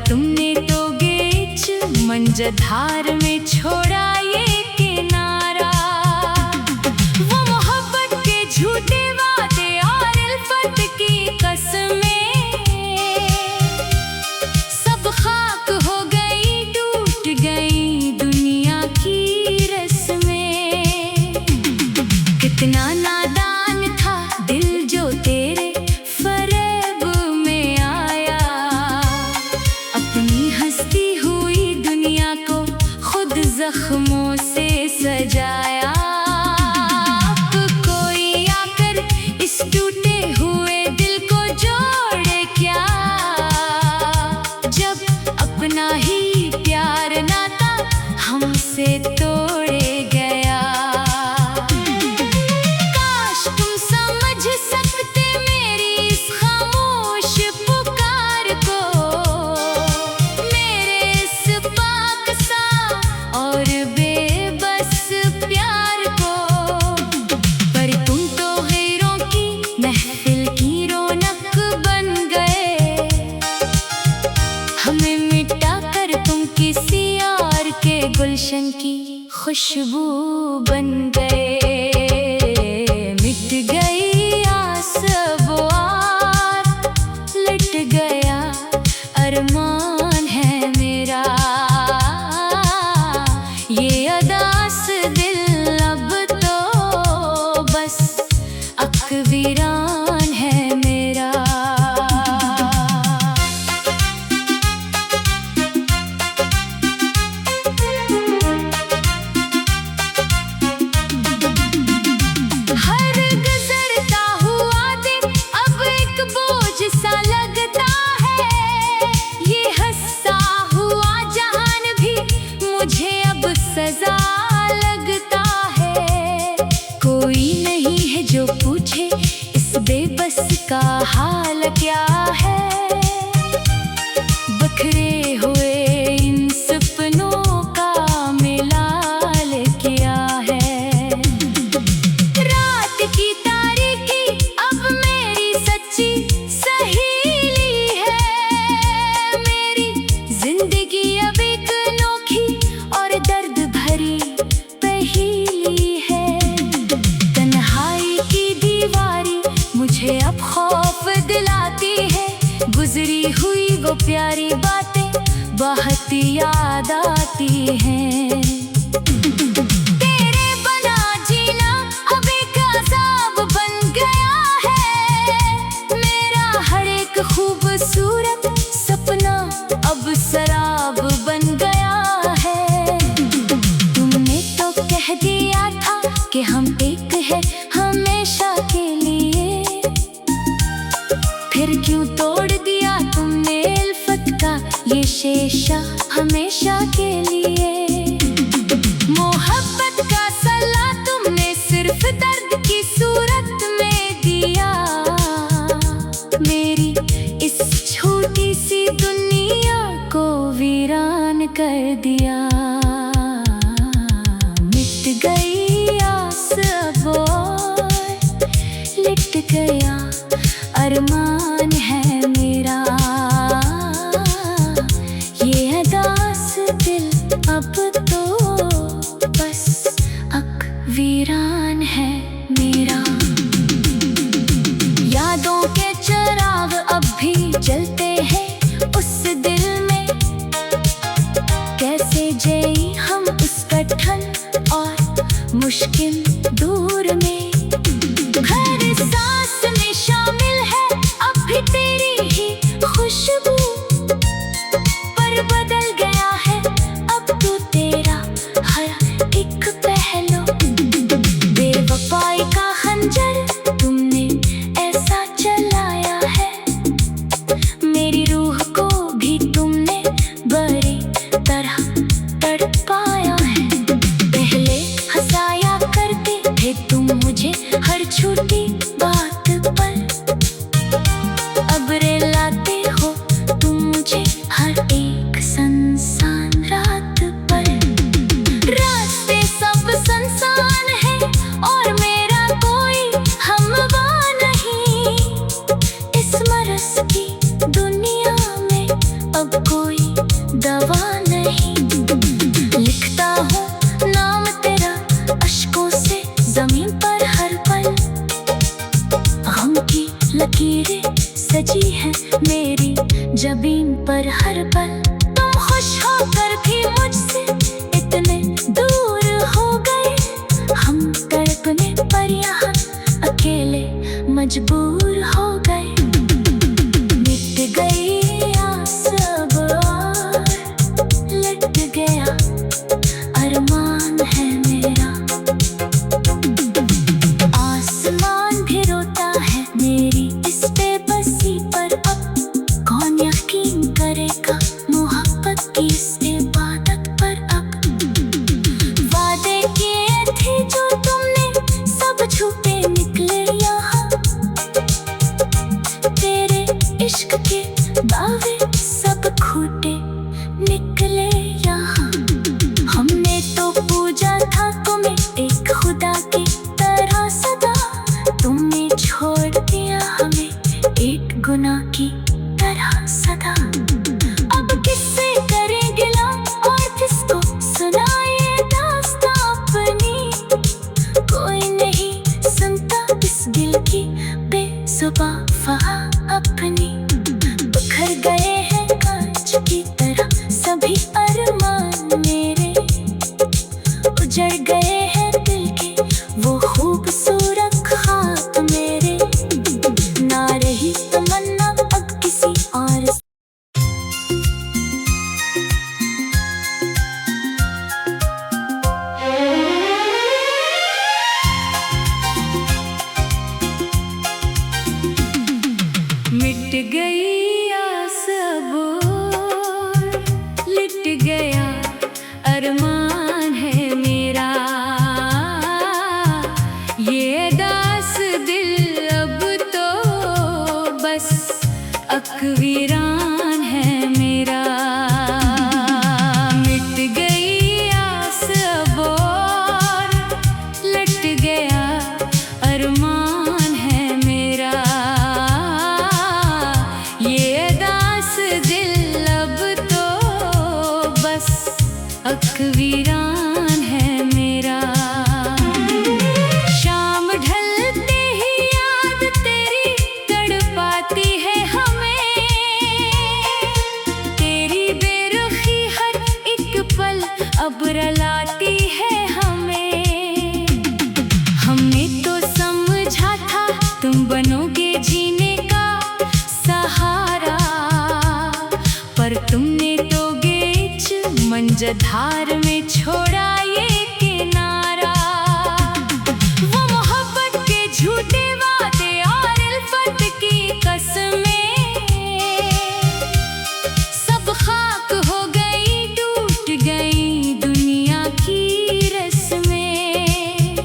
तुमने तो गेच मंजधार में छोड़ा ये किनारा। वो मोहब्बत के झूठे वादे और इल्फत की कसमें सब खाक हो गई, टूट गई दुनिया की रस्में। कितना नादान था दिल जो तेरे फरेब में आया, अपनी हंसती हुई दुनिया को खुद जख्मों से सजाया। अब कोई आकर इस टूटे हुए दिल को जोड़े क्या, जब अपना ही प्यार नाता हमसे तोड़े गया। काश तुम समझ सकते मेरी इस खामोश पुकार को, मेरे इस पाकसा और बेबस प्यार को। पर तुम तो गैरों की महफिल की रौनक बन गए, हमें मिटा कर तुम किसी और के गुलशन की खुशबू बन गए। मिट गई आस अब और लट गया अरमान है मेरा। ये अदास दिल अब तो बस अक वीरान है मेरा। हर गुजरता हुआ दिन अब एक बोझ सा लगता है, ये हंसता हुआ जहान भी मुझे अब सजा लगता है। कोई नहीं है जो पूछे इस बेबस का हाल क्या है, बखरे हुए इन सपनों का मिलाल क्या है। रात की तारीकी अब मेरी सच्ची सहेली है, मेरी जिंदगी अब एक अनोखी और दर्द भरी पहेली है। तन्हाई की दीवारी मुझे अब खौफ दिलाती है, गुजरी हुई वो प्यारी बातें बहुत याद आती हैं। तेरे बना जीना अब एक अज़ाब बन गया है, मेरा हर एक खूबसूरत सपना अब शराब बन गया है। तुमने तो कह दिया था कि हम एक है हमेशा के लिए, फिर क्यों तोड़ दिया तुमने इल्फत का ये शीशा हमेशा के लिए। मोहब्बत का सल्ला तुमने सिर्फ दर्द की सूरत में दिया, मेरी इस छोटी सी दुनिया को वीरान कर दिया। मिट गई आस अब और लिट गया अरमान है मेरा। ये अदास दिल अब तो बस अक वीरान है मेरा। यादों के चिराग अब भी जलते हैं उस दिल में, कैसे जिए हम उस कठिन और मुश्किल दूर में। हर सांस में शामिल है अब भी तेरी ही खुशबू, पर बदल गया है अब तो तेरा हर एक पहलू। बेवफाई का खंजर तुमने ऐसा चलाया है, मेरी रूह को भी तुमने बड़ी तरह तड़पाया है। पहले हंसाया करते थे तुम मुझे हर छोटी बात पर, अब रुलाते हो तुम मुझे हर एक सुनसान रात पर। रास्ते सब सुनसान है और मेरा कोई हमवा नहीं, इस मरस की दुनिया में अब कोई जमीन पर हर पल तुम खुश होकर भी मुझसे इतने दूर हो गए। हम तड़पने पर यहाँ अकेले मजबूर हो गए। मिट गई आस अब और लट गया अरमान है मेरा। आसमान भी रोता है मेरी इस बेबसी पर। अब कौन यकीन करेगा मोहब्बत की इस इबादत पर। अब वादे किए थे जो तुमने सब झूठे निकले यहाँ। तेरे इश्क के दावे सब झूठे निकले यहाँ। हमने तो पूजा था तुम्हें एक खुदा की तरह सदा। तुमने छोड़ दिया हमें एक गुनाह की तरह सदा। अब किससे करें गिला और किसको सुनाए दास्तां अपनी। कोई नहीं सुनता इस दिल की बेजुबां फहा अपनी। बिखर गए हैं कांच की तरह सभी अरमान मेरे। उजड़ गए हैं दिल के वो खूबसूरत ख्वाब मेरे। ना रही तमन्ना अब किसी और से। मिट गई आस अब और लिट गया अरमान है मेरा। ये दास दिल अब तो बस अकवीरान है मेरा। मिट गई आस अब और लट गया अरमान है मेरा। ये दास दिल अब तो बस अकवीरान है मेरा। शाम ढलते ही याद तेरी तड़पाती है हमें। तेरी बेरुखी हर एक पल अब रुलाती है हमें। हमने तो समझा था तुम बनोगे जीने का सहारा। पर तुमने तो गेच मंजधार में छोड़ा ये किनारा। वो मोहब्बत के झूठे वादे और इल्फत की कसमें सब खाक हो गई टूट गई दुनिया की रस्में।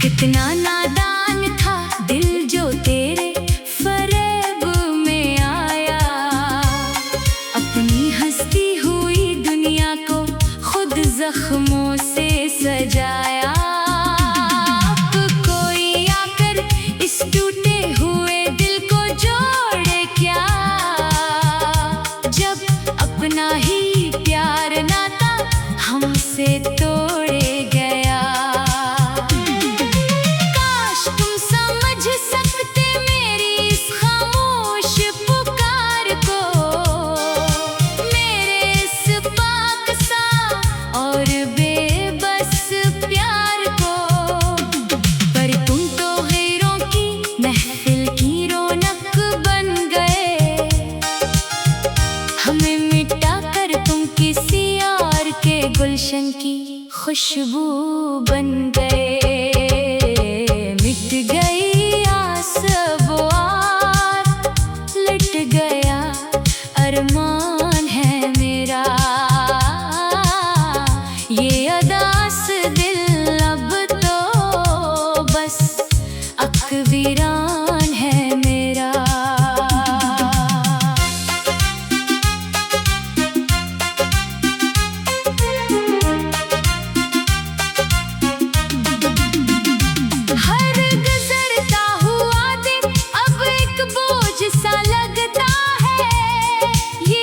कितना नादान था दिल जो तेरे फरेब में आया। अपनी हंसती हुई दुनिया को खुद जख्मों से सजाया। अब कोई आकर इस टूटे हुए दिल को जोड़े क्या। जब अपना ही प्यार नाता हमसे तोड़े गया। काश तुम समझ सकते मेरी इस खामोश पुकार को। मेरे इस पाक सा और बेबस प्यार को। पर तुम तो गैरों की महफिल की रौनक बन गए। हमें मिटा कर तुम किसी और के गुलशन की खुशबू बन गए। मिट गई आस अब और लट गया अरमान है मेरा। ये अदास दिल अब तो बस अकवीरान है मेरा। हर गुजरता हुआ दिन अब एक बोझ सा लगता है। ये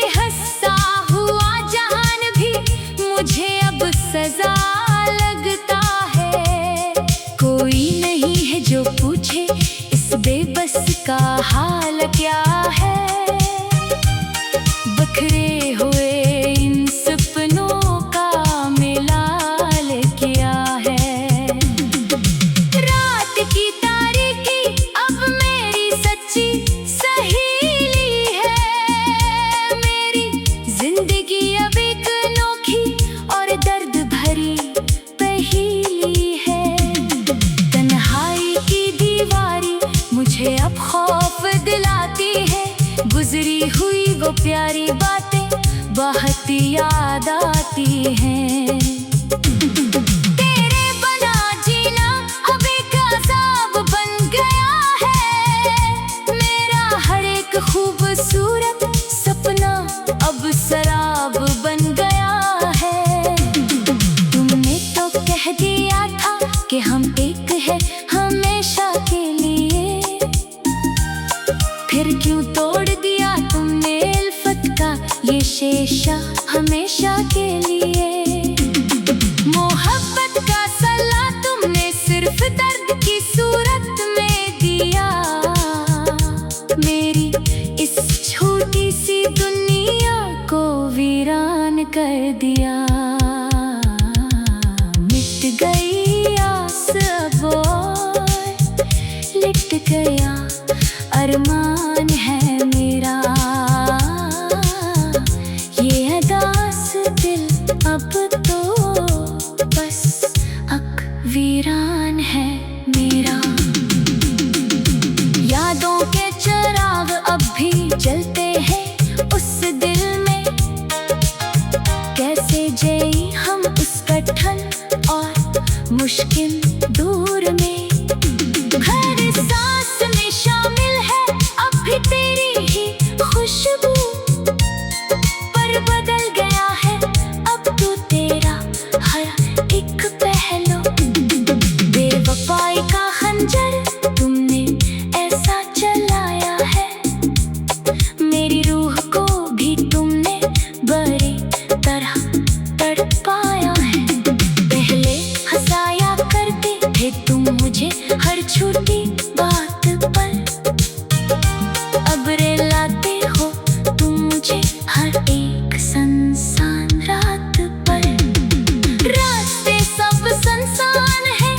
सारी बातें बहुत याद आती हैं। तेरे बना जीना अब एक अज़ाब बन गया है। मेरा हर एक खूबसूरत सपना अब शराब बन गया है। तुमने तो कह दिया था कि हम एक है हमेशा के लिए, फिर क्यों तोड़ दिया तुमने उल्फत का ये शीशा हमेशा के लिए। मोहब्बत का सलाह तुमने सिर्फ दर्द की सूरत में दिया। मेरी इस छोटी सी दुनिया को वीरान कर दिया। मिट गई आस अब और लिट गया अरमान है मेरा। ये अदास दिल अब तो बस वीरान है मेरा। यादों के चिराग अब भी जलते हैं उस दिल में। कैसे जिए हम उस कठिन और मुश्किल दूर में। हर सांस में शामिल है अब भी तेरी ही खुशबू, पर बदल गया है अब तो तेरा हर एक पहलू। बेवफाई का खंजर तुमने ऐसा चलाया है। मेरी रूह को भी तुमने बड़ी तरह तड़पाया है। पहले हंसाया करते थे तुम मुझे हर छोटी बात पर, अब रुलाते हो तुम मुझे हर एक सुनसान रात पर। रास्ते सब सुनसान है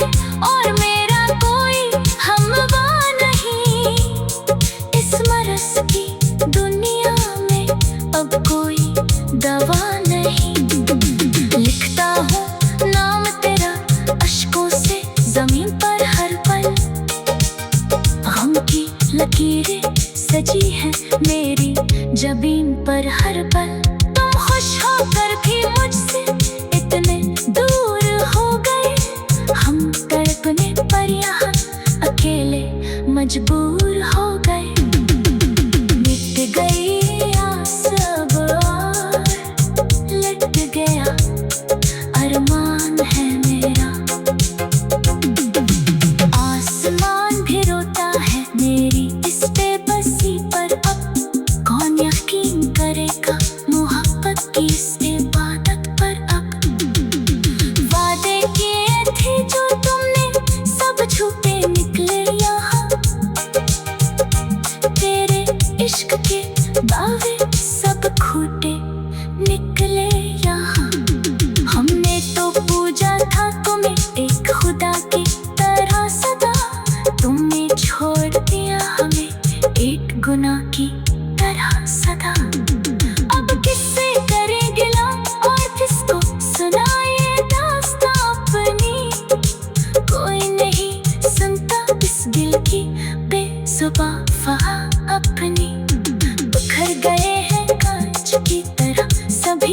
और मेरा कोई हमवा नहीं। इस मरस की दुनिया में अब कोई दवा नहीं। लिखता हूँ नाम तेरा अश्कों से जमीन पर हर पल। गम की लकीरें सजी हैं मेरी जबीन पर हर पल। तुम खुश होकर भी मुझसे इतने दूर हो गए। हम तड़पने पर यहाँ अकेले मजबूर हो गए। मिट गई आस अब और लट गया अरमान है मेरा। आसमान भी रोता है मेरी इस बेबसी पर अब। कौन यकीन करेगा मोहब्बत की इस इबादत पर अब। वादे किए थे जो तुमने सब झूठे निकले यहाँ। तेरे इश्क के दावे सब झूठे निकले यहाँ। हमने तो पूजा था तुम्हें एक खुदा की तरह सदा। तुमने छोड़ दिया हमें एक गुनाह की तरह सदा। अब किससे करें गिला और किसको सुनाए दास्तां अपनी। कोई नहीं सुनता इस दिल की बेजुबां फहा अपनी। बिखर गए हैं कांच की तरह सब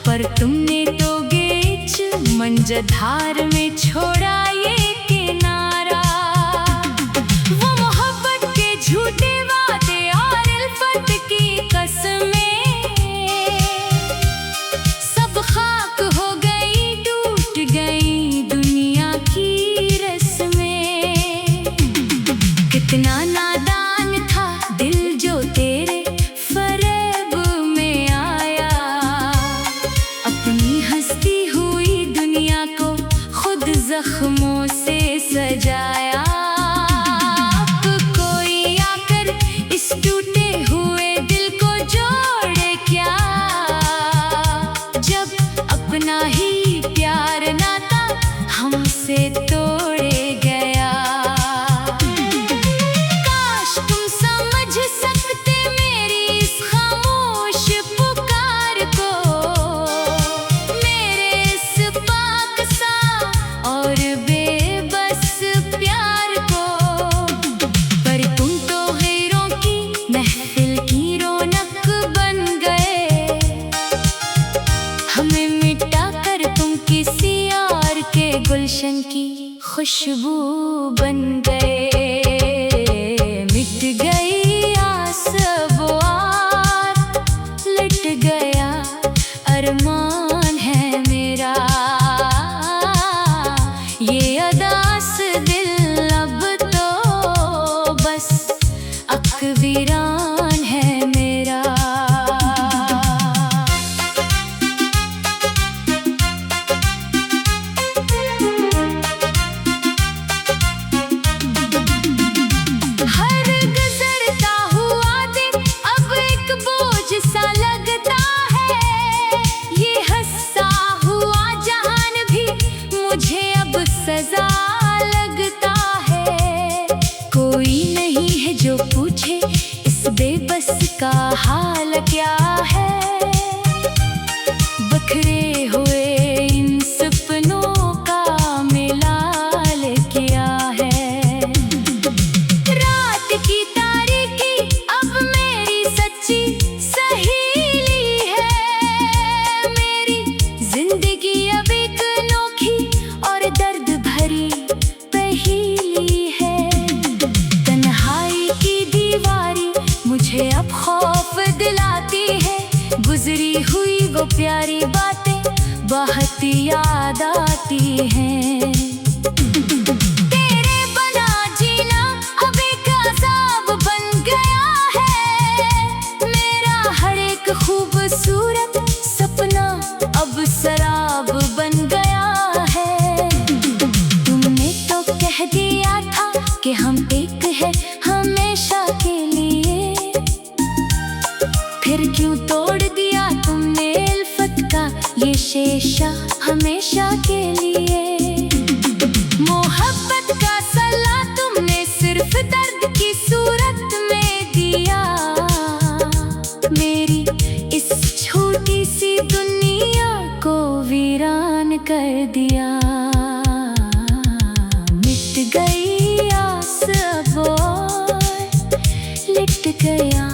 पर तुमने तो गेच मंझधार में छोड़ा ये किनारा। वो मोहब्बत के झूठे वादे और इल्फत की कसमें सब खाक हो गई, टूट गई दुनिया की रस्में। कितना नादान था दिल जो तेरे फरेब में आया, अपनी हंसती हुई दुनिया को खुद जख्मों से सजाया। अब कोई आकर इस टूटे हुए दिल को जोड़े क्या, जब अपना ही प्यार नाता हमसे तोड़े गया। काश तुम समझ सकते मेरी इस खामोश पुकार को, मेरे इस पाक सा और बेबस प्यार को। पर तुम तो गैरों की महफिल की रौनक बन गए, हमें मिटा कर तुम किसी और के गुलशन की खुशबू बन गए। मिट गई आस वो आर, लट गया अरमान है मेरा। ये अदास दिल अब तो बस अक वीरान है मेरा। हर गुजरता हुआ दिन अब एक बोझ सा लगता है, ये हंसा हुआ जहान भी मुझे अब सजा लगता है। कोई नहीं है जो पूछे इस बेबस का हाल क्या है, बखरे हुए इन सपनों का मिलाल क्या है। रात की तारीकी अब मेरी सच्ची सहेली है, मेरी जिंदगी अब एक अनोखी और दर्द भरी पहेली है। तन्हाई की दीवारी मुझे अब खौफ दिलाती है, गुजरी हुई वो प्यारी बातें बहुत याद आती हैं। तेरे बना जीना अब एक अज़ाब बन गया है, मेरा हर एक खूबसूरत सपना अब शराब बन गया है। तुमने तो कह दिया था कि हम एक है हमेशा के लिए, फिर क्यों तोड़ दिया तुमने इल्फत का ये शीशा हमेशा के लिए। मोहब्बत का सल्ला तुमने सिर्फ दर्द की सूरत में दिया, मेरी इस छोटी सी दुनिया को वीरान कर दिया। मिट गई आस अब और लिट गया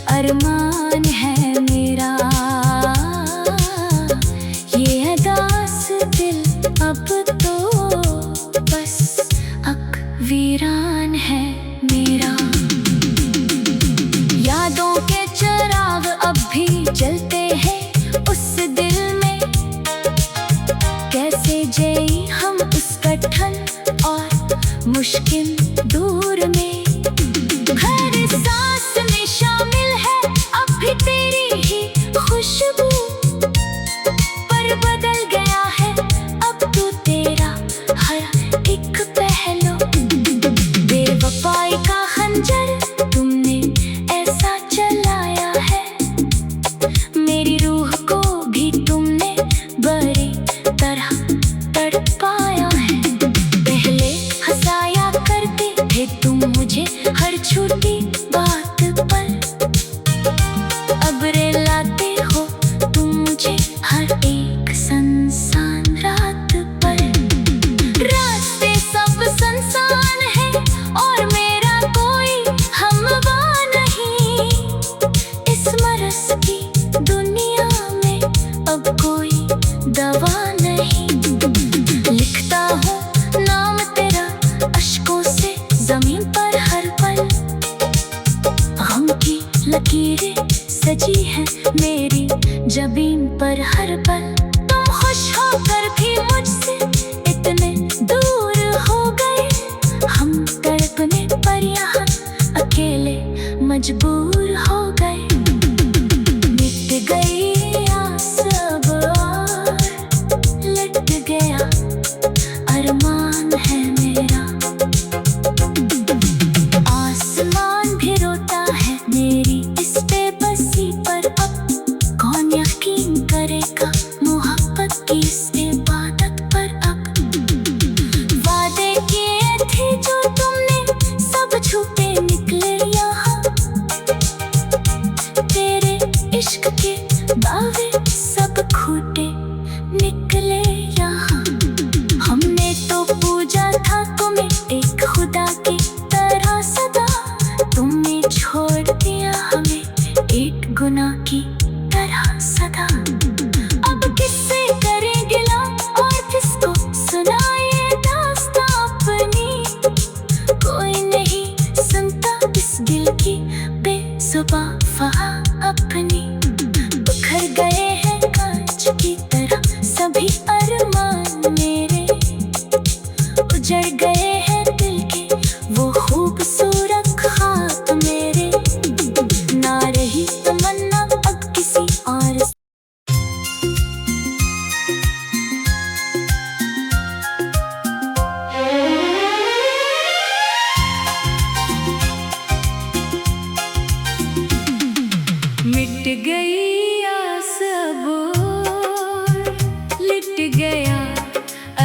अरमान है मेरा। ये अदास दिल अब तो बस अक वीरान है मेरा। यादों के चिराग अब भी जलते हैं उस दिल में, कैसे जिए हम उस कठिन और मुश्किल दूर में। हर सांस में शामिल है अब भी तेरी ही खुशबू, पर बदल गया है अब तो तेरा हर एक पहलू। बेवफाई का खंजर तुमने ऐसा चलाया है, मेरी रूह को भी तुमने बड़ी तरह तड़पाया है। पहले हंसाया करते थे तुम मुझे हर छोटी बात पर, अब रुलाते हो तुम मुझे हर एक सुनसान रात पर। रास्ते सब सुनसान है और मेरा कोई हमवा नहीं, इस मरस की दुनिया में अब कोई दवा नहीं। लिखता हूँ नाम तेरा अश्कों से जमीन पर हर पल। गम की लकीरें सजी है मेरी जबीन पर हर पल। तुम खुश होकर भी मुझसे इतने दूर हो गए। हम तड़पने पर यहाँ अकेले मजबूर हो गए। मिट गई आस अब और लट गया अरमान है मेरा। आसमान भी रोता है मेरी इस बेबसी पर। अब कौन यकीन करेगा मोहब्बत की इस इबादत पर। अब वादे किए थे जो तुमने सब झूठे निकले यहाँ। तेरे इश्क के दावे सब झूठे निकले यहाँ। हमने तो पूजा था तुम्हें एक खुदा की तरह सदा। तुमने छोड़ दिया हमें एक गुनाह की तरह सदा। अब किससे करें गिला और किसको सुनाए दास्तां अपनी। कोई नहीं सुनता इस दिल की बेजुबां फहा अपनी। बिखर गए हैं कांच की तरह सभी अरमान मेरे। उजड़ गए हैं दिल के वो खूबसूरत ख्वाब मेरे। ना रही तमन्ना अब किसी और से। मिट गई आस अब और लिट गया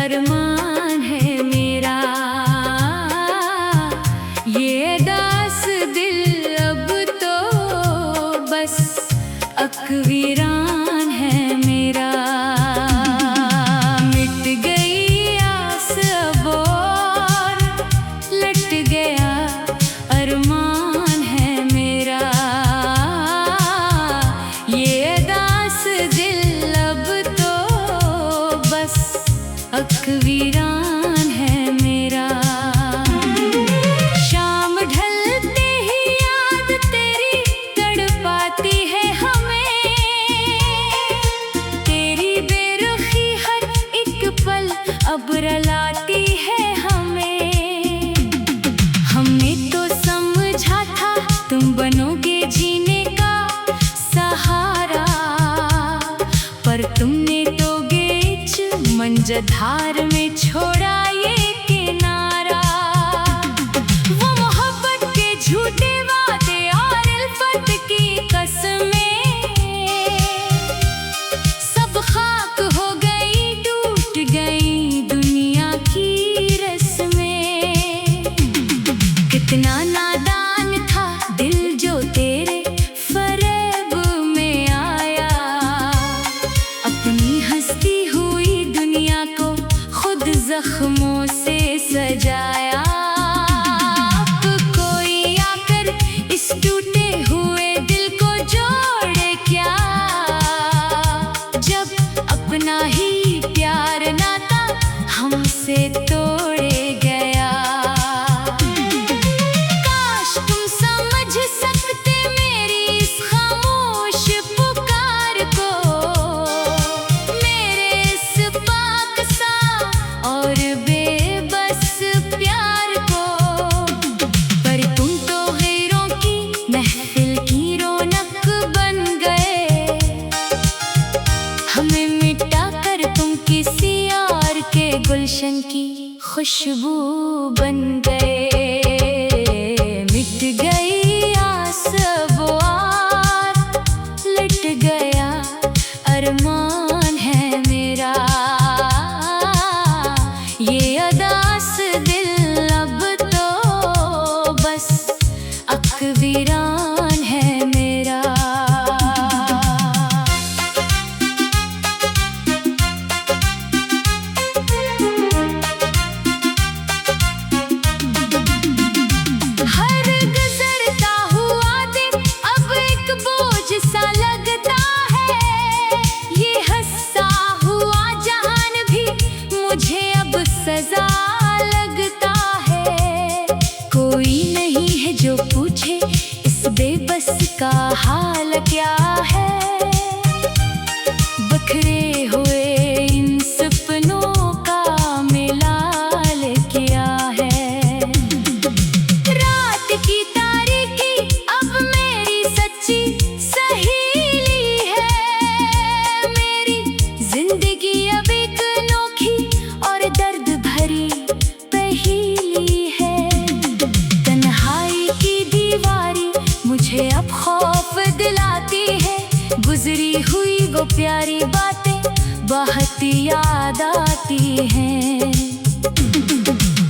अरमान है मेरा। ये दास दिल अब तो बस अकवीरान है मेरा। मिट गई आस अब और लट गया अरमान है मेरा। ये दास दिल अब तो बस अकवीरान है मेरा। शाम ढलते ही याद तेरी तड़पाती है हमें। तेरी बेरुखी हर एक पल अब रुलाती है हमें। हमने तो समझा था तुम बनोगे जीने का सहारा। पर तुमने तो गेच मंझधार में छोड़ा ये किनारा। वो मोहब्बत के झूठे वादे और इल्फत की कसमें सब खाक हो गई टूट गई दुनिया की रस्में। कितना नादान था दिल जो तेरे फरेब में आया। अपनी हंसती हुई दुनिया को खुद जख्मों से सजाया। अब कोई आकर इस टूटे हुए दिल को जोड़े क्या। जब अपना ही प्यार नाता हमसे तोड़े गया। काश तुम समझ सकते मेरी इस खामोश पुकार को। मेरे इस पाक सा और बेबस प्यार को। पर तुम तो गैरों की महफिल की रौनक बन गए। हमें मिटा कर तुम किसी और के गुलशन की खुशबू बन गए। मिट गई आस अब और लट गया अरमान है मेरा। ये अदास दिल अब तो बस अकवीरान है मेरा। चाहत याद आती है।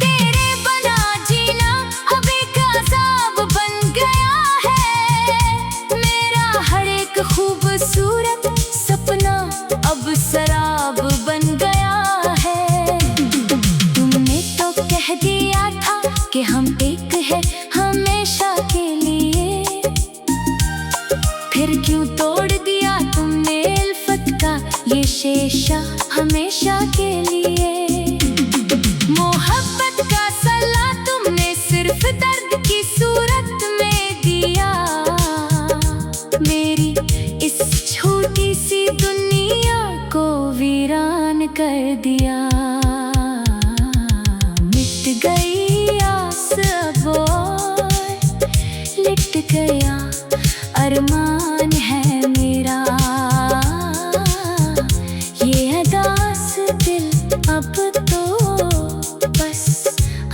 तेरे बना जीना अब एक अज़ाब बन गया है। मेरा हर एक खूबसूरत सपना अब शराब बन गया है। तुमने तो कह दिया था कि हम एक है हमेशा के लिए, फिर क्यों तोड़ दिया तुमने उल्फत का ये शीशा हमेशा के लिए। मोहब्बत का सल्ला तुमने सिर्फ दर्द की सूरत में दिया। मेरी इस छोटी सी दुनिया को वीरान कर दिया। मिट गई आस अब और लिट गया अरमान है मेरा। ये अदास दिल अब तो बस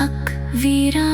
अक वीरा